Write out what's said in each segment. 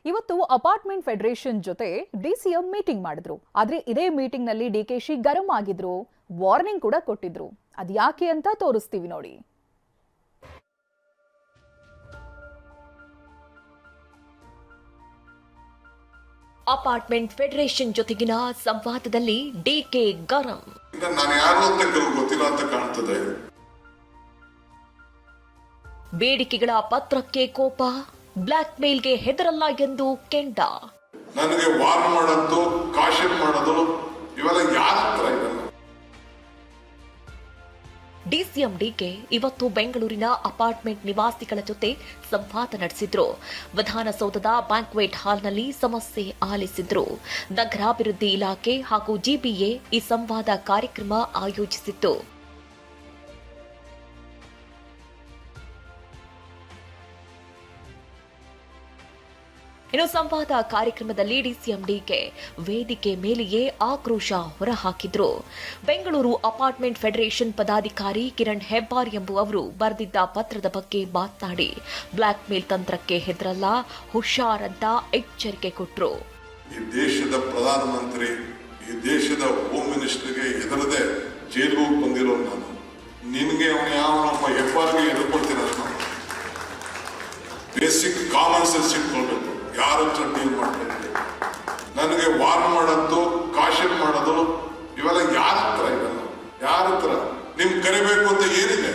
ಇವತ್ತು apartment federation ಜೊತೆ DCM meeting ಮಾಡಿದ್ರು. ಆದ್ರೆ ಇದೇ ಮೀಟಿಂಗ್ ನಲ್ಲಿ ಡಿಕೆಶಿ ಗರಂ ಆಗಿದ್ರು, ವಾರ್ನಿಂಗ್ ಕೂಡ ಕೊಟ್ಟಿದ್ರು. ಅದ್ಯಾಕೆ ಅಂತ ತೋರಿಸ್ತೀವಿ ನೋಡಿ. ಅಪಾರ್ಟ್ಮೆಂಟ್ ಫೆಡರೇಷನ್ ಜೊತೆಗಿನ ಸಂವಾದದಲ್ಲಿ ಡಿಕೆ ಗರಂ. ನಾನು ಯಾರು ಅಂತ ಗೊತ್ತಿಲ್ಲ ಅಂತ ಕಾಣ್ತದೆ. ಬೇಡಿಕೆಗಳ ಪತ್ರಕ್ಕೆ ಕೋಪ, ಬ್ಲಾಕ್ ಮೇಲ್ಗೆ ಹೆದರಲ್ಲ ಎಂದು ಕೆಂಡ. ನನಗೆ ವಾರ್ನ್ ಮಾಡೋದು, ಕಾಶನ್ ಮಾಡೋದು ಇವೆಲ್ಲ ಯಾರ ಹತ್ರ ಇಲ್ಲ. ಡಿಸಿಎಂ ಡಿಕೆ ಇವತ್ತು ಬೆಂಗಳೂರಿನ ಅಪಾರ್ಟ್ಮೆಂಟ್ ನಿವಾಸಿಗಳ ಜೊತೆ ಸಂವಾದ ನಡೆಸಿದ್ರು. ವಿಧಾನಸೌಧದ ಬ್ಯಾಂಕ್ವೆಟ್ ಹಾಲ್ನಲ್ಲಿ ಸಮಸ್ಯೆ ಆಲಿಸಿದ್ರು. ನಗರಾಭಿವೃದ್ಧಿ ಇಲಾಖೆ ಹಾಗೂ ಜಿಬಿಎ ಈ ಸಂವಾದ ಕಾರ್ಯಕ್ರಮ ಆಯೋಜಿಸಿತ್ತು. ಇನ್ನು ಸಂವಾದ ಕಾರ್ಯಕ್ರಮದಲ್ಲಿ ಡಿಸಿಎಂ ಡಿಕೆ ವೇದಿಕೆ ಮೇಲೆಯೇ ಆಕ್ರೋಶ ಹೊರಹಾಕಿದ್ರು. ಬೆಂಗಳೂರು ಅಪಾರ್ಟ್ಮೆಂಟ್ ಫೆಡರೇಷನ್ ಪದಾಧಿಕಾರಿ ಕಿರಣ್ ಹೆಬ್ಬಾರ್ ಎಂಬುವವರು ಬರೆದಿದ್ದ ಪತ್ರದ ಬಗ್ಗೆ ಮಾತನಾಡಿ, ಬ್ಲಾಕ್ ಮೇಲ್ ತಂತ್ರಕ್ಕೆ ಹೆದರಲ್ಲ, ಹುಷಾರ್ ಅಂತ ಎಚ್ಚರಿಕೆ ಕೊಟ್ಟರು. ಈ ದೇಶದ ಪ್ರಧಾನಮಂತ್ರಿ, ಈ ದೇಶದ ಹೋಮ್ ಮಿನಿಸ್ಟರ್ಗೆ ಹೆದರದೆ ಜೈಲಿಗೆ ಬಂದಿರೋ ನಾನು, ನಿನ್ಗೆ ಯಾವನೊಬ್ಬ ಹೆಬ್ಬಾರ್ಗೆ ಎದುರ್ಕೊಳ್ತೀನಿ. ಬೇಸಿಕ್ ಕಾಮನ್ ಸೆನ್ಸ್ ಇಟ್ಕೊಳ್ಬೇಕು. ಯಾರ ಹತ್ರ ಡೀಲ್ ಮಾಡ್ತಾರೆ, ನನಗೆ ವಾರ್ನ್ ಮಾಡೋದು, ಕಾಶನ್ ಮಾಡೋದು ಇವೆಲ್ಲ ಯಾರ ಹತ್ರ ಇಲ್ಲ. ಯಾರ ಹತ್ರ ನಿಮ್ ಕರಿಬೇಕು ಅಂತ ಏನಿದೆ?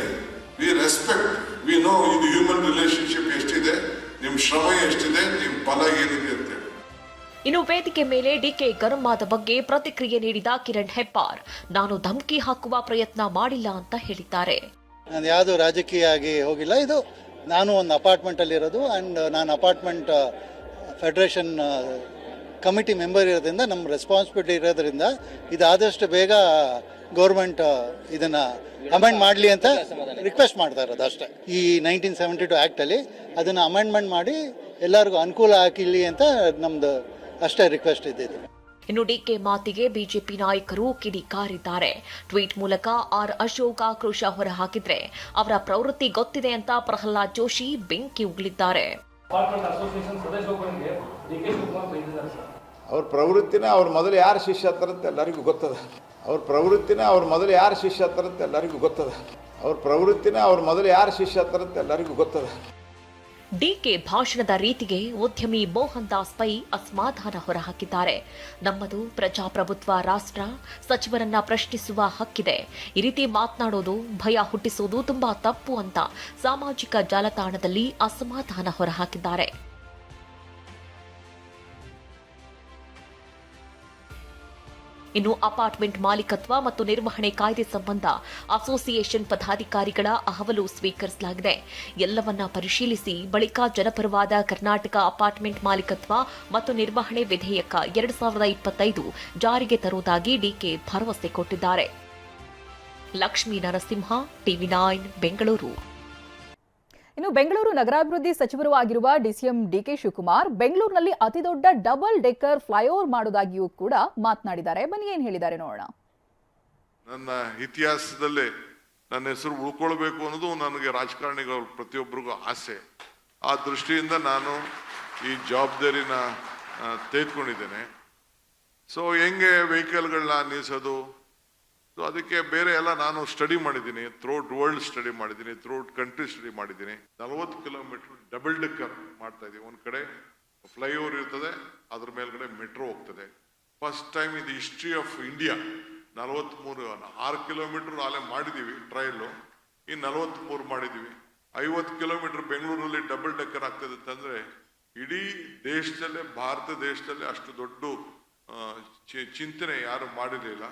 ವಿ ರೆಸ್ಪೆಕ್ಟ್, ವಿ ನೋ ಇದು ಹ್ಯೂಮನ್ ರಿಲೇಶನ್ಶಿಪ್ ಎಷ್ಟಿದೆ, ನಿಮ್ ಶ್ರಮ ಎಷ್ಟಿದೆ, ನಿಮ್ ಫಲ ಏನಿದೆ ಅಂತ. ಇನ್ನು ವೇದಿಕೆ ಮೇಲೆ ಡಿಕೆ ಗರಂ ಆದ ಬಗ್ಗೆ ಪ್ರತಿಕ್ರಿಯೆ ನೀಡಿದ ಕಿರಣ್ ಹೆಬ್ಬಾರ್, ನಾನು ಧಮಕಿ ಹಾಕುವ ಪ್ರಯತ್ನ ಮಾಡಿಲ್ಲ ಅಂತ ಹೇಳಿದ್ದಾರೆ. ನಾನು ಯಾವುದು ರಾಜಕೀಯ ಆಗಿ ಹೋಗಿಲ್ಲ. ಇದು ನಾನು ಒಂದು ಅಪಾರ್ಟ್ಮೆಂಟ್ ಅಲ್ಲಿ ಇರೋದು ಅಂಡ್ ನಾನು ಅಪಾರ್ಟ್ಮೆಂಟ್ ಫೆಡರೇಷನ್ ಕಮಿಟಿ ಮೆಂಬರ್ ಇರೋದ್ರಿಂದ ನಮ್ಮ ರೆಸ್ಪಾನ್ಸಿಬಿಲಿಟಿ ಇರೋದ್ರಿಂದ ಇದಾದಷ್ಟು ಬೇಗ ಗೌರ್ಮೆಂಟ್ ಇದನ್ನ ಅಮೆಂಡ್ ಮಾಡಲಿ ಅಂತ ರಿಕ್ವೆಸ್ಟ್ ಮಾಡ್ತಾ ಇರೋದು ಅಷ್ಟೇ. ಈ 1972 ಆ್ಯಕ್ಟಲ್ಲಿ ಅದನ್ನು ಅಮೆಂಡ್ಮೆಂಟ್ ಮಾಡಿ ಎಲ್ಲರಿಗೂ ಅನುಕೂಲ ಆಗಿರಲಿ ಅಂತ ನಮ್ದು ಅಷ್ಟೇ ರಿಕ್ವೆಸ್ಟ್ ಇದ್ದಿದ್ದು. ಇನ್ನು ಡಿಕೆ ಮಾತಿಗೆ ಬಿಜೆಪಿ ನಾಯಕರು ಕಿಡಿಕಾರಿದ್ದಾರೆ. ಟ್ವೀಟ್ ಮೂಲಕ ಆರ್ ಅಶೋಕ್ ಆಕ್ರೋಶ ಹೊರಹಾಕಿದ್ರೆ ಅವರ ಪ್ರವೃತ್ತಿ ಗೊತ್ತಿದೆ ಅಂತ ಪ್ರಹ್ಲಾದ್ ಜೋಶಿ ಬೆಂಕಿ ಉಗುಳಿದ್ದಾರೆ. ಅವ್ರ ಪ್ರವೃತ್ತಿನ ಅವ್ರ ಮೊದಲು ಯಾರು ಶಿಷ್ಯ ಹತ್ತಾರಂತ ಎಲ್ಲರಿಗೂ ಗೊತ್ತದ. ಅವ್ರ ಪ್ರವೃತ್ತಿನ ಅವ್ರ ಮೊದಲು ಯಾರು ಶಿಷ್ಯ ಹತ್ತಾರಂತ ಎಲ್ಲರಿಗೂ ಗೊತ್ತದ. ಅವ್ರ ಪ್ರವೃತ್ತಿನ ಅವ್ರ ಮೊದಲು ಯಾರು ಶಿಷ್ಯ ಹತ್ತಾರಂತ ಎಲ್ಲರಿಗೂ ಗೊತ್ತದ. ಡಿಕೆ ಭಾಷಣದ ರೀತಿಗೆ ಉದ್ಯಮಿ ಮೋಹನ್ ದಾಸ್ ಪೈ ಅಸಮಾಧಾನ ಹೊರಹಾಕಿದ್ದಾರೆ. ನಮ್ಮದು ಪ್ರಜಾಪ್ರಭುತ್ವ ರಾಷ್ಟ್ರ, ಸಚಿವರನ್ನ ಪ್ರಶ್ನಿಸುವ ಹಕ್ಕಿದೆ. ಈ ರೀತಿ ಮಾತನಾಡೋದು, ಭಯ ಹುಟ್ಟಿಸೋದು ತುಂಬಾ ತಪ್ಪು ಅಂತ ಸಾಮಾಜಿಕ ಜಾಲತಾಣದಲ್ಲಿ ಅಸಮಾಧಾನ ಹೊರಹಾಕಿದ್ದಾರೆ. ಇನ್ನು ಅಪಾರ್ಟ್ಮೆಂಟ್ ಮಾಲೀಕತ್ವ ಮತ್ತು ನಿರ್ವಹಣೆ ಕಾಯ್ದೆ ಸಂಬಂಧ ಅಸೋಸಿಯೇಷನ್ ಪದಾಧಿಕಾರಿಗಳ ಅಹವಾಲು ಸ್ವೀಕರಿಸಲಾಗಿದೆ. ಎಲ್ಲವನ್ನ ಪರಿಶೀಲಿಸಿ ಬಳಿಕ ಜನಪರವಾದ ಕರ್ನಾಟಕ ಅಪಾರ್ಟ್ಮೆಂಟ್ ಮಾಲೀಕತ್ವ ಮತ್ತು ನಿರ್ವಹಣೆ ವಿಧೇಯಕ 2025 ಜಾರಿಗೆ ತರುವುದಾಗಿ ಡಿಕೆ ಭರವಸೆ ಕೊಟ್ಟಿದ್ದಾರೆ. ಲಕ್ಷ್ಮೀ ನರಸಿಂಹ, ಟಿವಿ9 ಬೆಂಗಳೂರು. ಇನ್ನು ಬೆಂಗಳೂರು ನಗರಾಭಿವೃದ್ಧಿ ಸಚಿವರು ಆಗಿರುವ ಡಿಸಿಎಂ ಡಿಕೆ ಶಿವಕುಮಾರ್ ಬೆಂಗಳೂರಿನಲ್ಲಿ ಅತಿದೊಡ್ಡ ಡಬಲ್ ಡೆಕ್ಕರ್ ಫ್ಲೈಓವರ್ ಮಾಡೋದಾಗಿಯೂ ಕೂಡ ಮಾತನಾಡಿದ್ದಾರೆ. ಬನ್ನಿ ಏನ್ ಹೇಳಿದ್ದಾರೆ ನೋಡೋಣ. ನನ್ನ ಇತಿಹಾಸದಲ್ಲೇ ನನ್ನ ಹೆಸರು ಉಳ್ಕೊಳ್ಬೇಕು ಅನ್ನೋದು ನನಗೆ ರಾಜಕಾರಣಿಗಳು ಪ್ರತಿಯೊಬ್ಬರಿಗೂ ಆಸೆ. ಆ ದೃಷ್ಟಿಯಿಂದ ನಾನು ಈ ಜವಾಬ್ದಾರಿನ ತೆಗೆದುಕೊಂಡಿದ್ದೇನೆ. ಸೊ ಹೆಂಗೆ ವೆಹಿಕಲ್ಗಳನ್ನ ನಿಲ್ಲಿಸೋದು, ಸೊ ಅದಕ್ಕೆ ಬೇರೆ ಎಲ್ಲ ನಾನು ಸ್ಟಡಿ ಮಾಡಿದ್ದೀನಿ. ಥ್ರೂಔಟ್ ವರ್ಲ್ಡ್ ಸ್ಟಡಿ ಮಾಡಿದ್ದೀನಿ, ಥ್ರೂಔಟ್ ಕಂಟ್ರಿ ಸ್ಟಡಿ ಮಾಡಿದ್ದೀನಿ. 40 ಕಿಲೋಮೀಟರ್ ಡಬಲ್ ಡೆಕ್ಕರ್ ಮಾಡ್ತಾ ಇದ್ದೀವಿ. ಒಂದ್ ಕಡೆ ಫ್ಲೈಓವರ್ ಇರ್ತದೆ, ಅದ್ರ ಮೇಲ್ಗಡೆ ಮೆಟ್ರೋ ಹೋಗ್ತದೆ. ಫಸ್ಟ್ ಟೈಮ್ ಇದು ಹಿಸ್ಟ್ರಿ ಆಫ್ ಇಂಡಿಯಾ. 6 ಕಿಲೋಮೀಟರ್ ಅಲ್ಲೇ ಮಾಡಿದೀವಿ ಟ್ರಯಲ್, ಇನ್ನು 43 ಮಾಡಿದೀವಿ. 50 ಕಿಲೋಮೀಟರ್ ಬೆಂಗಳೂರಲ್ಲಿ ಡಬಲ್ ಡೆಕ್ಕರ್ ಆಗ್ತದೆ ಅಂತಂದ್ರೆ ಇಡೀ ದೇಶದಲ್ಲೇ, ಭಾರತ ದೇಶದಲ್ಲೇ ಅಷ್ಟು ದೊಡ್ಡ ಚಿಂತನೆ ಯಾರು ಮಾಡಿರಲಿಲ್ಲ.